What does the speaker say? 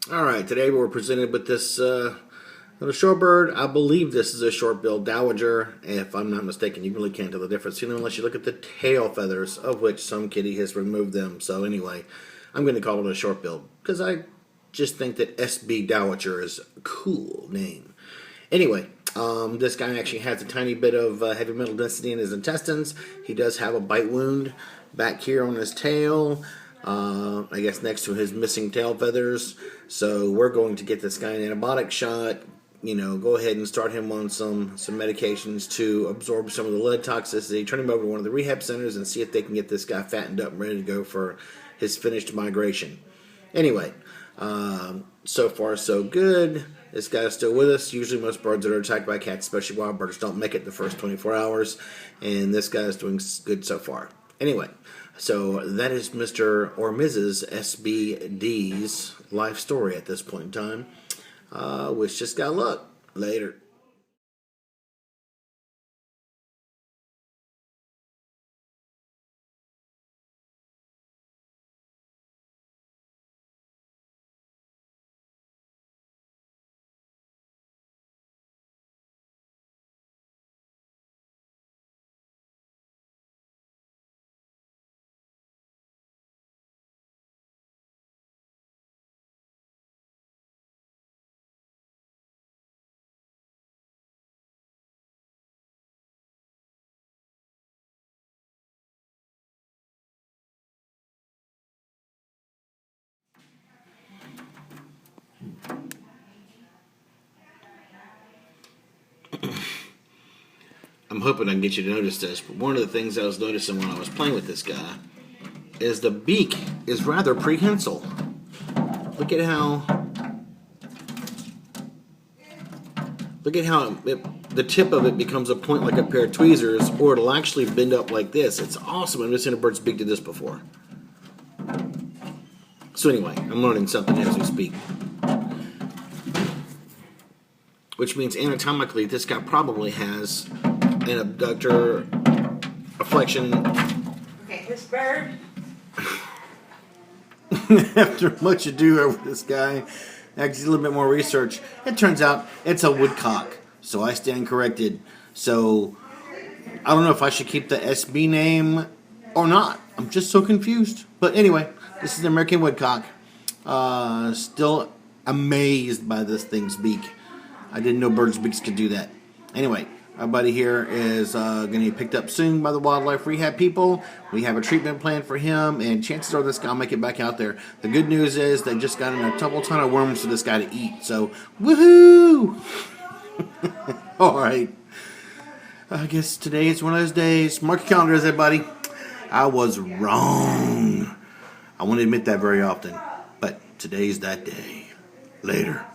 Alright, today we're presented with this little shorebird. I believe this is a short-billed dowager. If I'm not mistaken, you really can't tell the difference unless you look at the tail feathers, of which some kitty has removed them. So anyway, I'm going to call it a short-billed because I just think that SB dowager is a cool name. Anyway, this guy actually has a tiny bit of heavy metal density in his intestines. He does have a bite wound back here on his tail. I guess next to his missing tail feathers. So we're going to get this guy an antibiotic shot. Go ahead and start him on some medications to absorb some of the lead toxicity. Turn him over to one of the rehab centers and see if they can get this guy fattened up and ready to go for his finished migration. Anyway, so far so good. This guy's still with us. Usually most birds that are attacked by cats, especially wild birds, don't make it the first 24 hours. And this guy's doing good so far. Anyway, so that is Mr. or Mrs. SBD's life story at this point in time. Wish just got luck. Later. I'm hoping I can get you to notice this, but one of the things I was noticing when I was playing with this guy is the beak is rather prehensile. Look at how the tip of it becomes a point like a pair of tweezers, or it'll actually bend up like this. It's awesome. I've never seen a bird's beak do this before. So anyway, I'm learning something as we speak. Which means anatomically, this guy probably has an abductor, a flexion. Okay, this bird. After much ado over this guy, actually a little bit more research, it turns out it's a woodcock. So I stand corrected. So I don't know if I should keep the SB name or not. I'm just so confused. But anyway, this is the American woodcock. Still amazed by this thing's beak. I didn't know birds' beaks could do that. Anyway, our buddy here is going to be picked up soon by the wildlife rehab people. We have a treatment plan for him, and chances are this guy will make it back out there. The good news is they just got in a double ton of worms for this guy to eat. So, woohoo! All right. I guess today is one of those days. Mark your calendars, everybody. I was wrong. I won't admit that very often, but today's that day. Later.